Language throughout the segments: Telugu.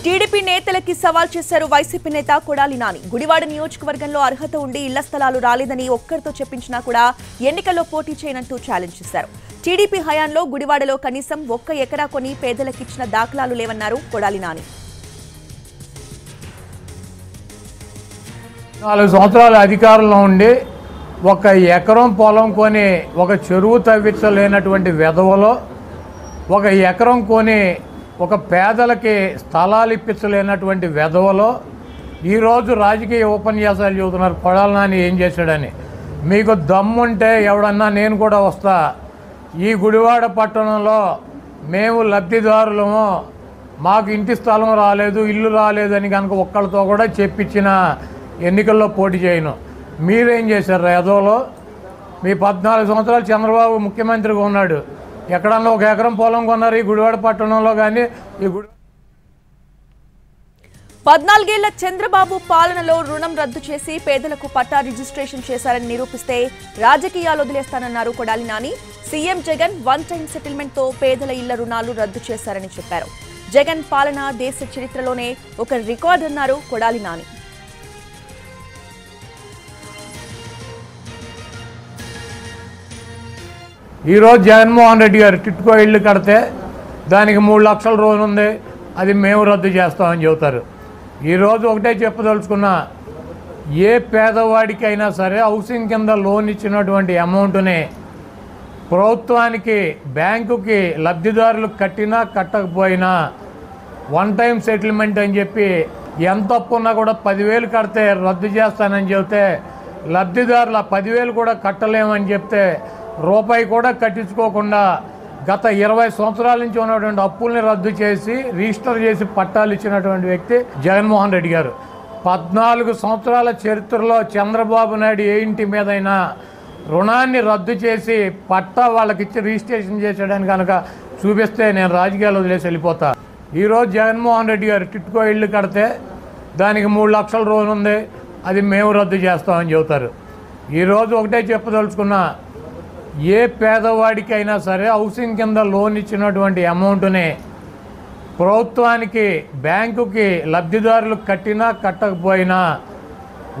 టీడీపీ నేతలకి సవాల్ చేశారు వైసీపీ నేత కొడాలి నాని. గుడివాడ నియోజకవర్గంలో అర్హత ఉండి ఇళ్ల స్థలాలు రాలేదని ఒక్కరితో చెప్పించినా కూడా ఎన్నికల్లో పోటీ చేయనంటూ ఛాలెంజ్ చేశారు. టీడీపీ హయాంలో గుడివాడలో కనీసం 1 ఎకరా కొని పేదలకిచ్చిన దాఖలాలు లేవన్నారు కొడాలి నాని. 4 సంవత్సరాల అధికారంలో ఉండి 1 ఎకరం పొలం కొని ఒక చెరువు తవ్వించలేనటువంటి వెధవలో 1 ఎకరం కొని ఒక పేదలకి స్థలాలు ఇప్పించలేనటువంటి వెధవలో ఈరోజు రాజకీయ ఉపన్యాసాలు చెబుతున్నారు కొడాలి నాని ఏం చేశాడని. మీకు దమ్ముంటే ఎవడన్నా నేను కూడా వస్తా, ఈ గుడివాడ పట్టణంలో మేము లబ్ధిదారులము, మాకు ఇంటి స్థలం రాలేదు, ఇల్లు రాలేదని కనుక ఒక్కళ్ళతో కూడా చెప్పించిన ఎన్నికల్లో పోటీ చేయను. మీరేం చేశారు ఎదవలో? మీ 14 సంవత్సరాలు చంద్రబాబు ముఖ్యమంత్రిగా ఉన్నాడు, ఎక్కడన్నా 1 ఎకరం పొలం కొన్నారు ఈ గుడివాడ పట్టణంలో? కానీ ఈ 14 ఏళ్ల చంద్రబాబు పాలనలో రుణం రద్దు చేసి పేదలకు పట్టా రిజిస్ట్రేషన్ చేశారని నిరూపిస్తే రాజకీయాలు వదిలేస్తానన్నారు Kodali Nani. CM Jagan 1 time settlement తో పేదల ఇళ్ల రుణాలు రద్దు చేశారని చెప్పారు. జగన్ పాలన దేశ చరిత్రలోనే ఒక రికార్డ్ అన్నారు కొడాలి నాని. ఈరోజు జగన్మోహన్ రెడ్డి గారు టిట్కో ఇల్లు కడితే దానికి 3 లక్షల లోన్ ఉంది, అది మేము రద్దు చేస్తామని చెబుతారు. ఈరోజు ఒకటే చెప్పదలుచుకున్నా, ఏ పేదవాడికైనా సరే హౌసింగ్ కింద లోన్ ఇచ్చినటువంటి అమౌంట్ని ప్రభుత్వానికి బ్యాంకుకి లబ్ధిదారులు కట్టినా కట్టకపోయినా 1 టైం సెటిల్మెంట్ అని చెప్పి ఎంత అప్పు ఉన్నా కూడా 10,000 కడితే రద్దు చేస్తానని చెబితే లబ్ధిదారులు 10,000 కూడా కట్టలేమని చెప్తే రూపాయి కూడా కట్టించుకోకుండా గత 20 సంవత్సరాల నుంచి ఉన్నటువంటి అప్పుల్ని రద్దు చేసి రిజిస్టర్ చేసి పట్టాలు ఇచ్చినటువంటి వ్యక్తి జగన్మోహన్ రెడ్డి గారు. 14 సంవత్సరాల చరిత్రలో చంద్రబాబు నాయుడు ఏ ఇంటి మీదైనా రుణాన్ని రద్దు చేసి పట్టా వాళ్ళకిచ్చి రిజిస్ట్రేషన్ చేసేయడానికి కనుక చూపిస్తే నేను రాజకీయాలు వదిలేసి వెళ్ళిపోతా. ఈరోజు జగన్మోహన్ రెడ్డి గారు టిట్కో ఇల్లు కడితే దానికి 3 లక్షల లోన్ ఉంది, అది మేము రద్దు చేస్తామని చెబుతారు. ఈరోజు ఒకటే చెప్పదలుచుకున్నా, ఏ పేదవాడికైనా సరే హౌసింగ్ కింద లోన్ ఇచ్చినటువంటి అమౌంట్ని ప్రభుత్వానికి బ్యాంకుకి లబ్ధిదారులు కట్టినా కట్టకపోయినా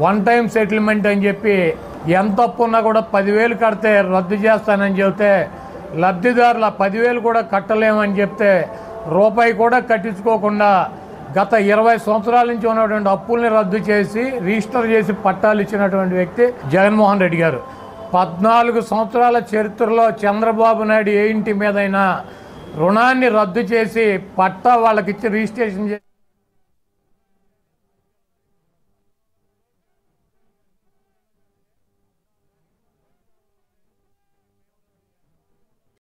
1 టైం సెటిల్మెంట్ అని చెప్పి ఎంత అప్పు ఉన్నా కూడా 10,000 కడితే రద్దు చేస్తానని చెబితే లబ్ధిదారులు 10,000 కూడా కట్టలేమని చెప్తే రూపాయి కూడా కట్టించుకోకుండా గత 20 సంవత్సరాల నుంచి ఉన్నటువంటి అప్పుల్ని రద్దు చేసి రిజిస్టర్ చేసి పట్టాలు ఇచ్చినటువంటి వ్యక్తి జగన్మోహన్ రెడ్డి గారు. 14 సంవత్సరాల చరిత్రలో చంద్రబాబు నాయుడు ఏ ఇంటి మీదైనా రుణాన్ని రద్దు చేసి పట్టా వాళ్ళకిచ్చి రిజిస్ట్రేషన్ చేసి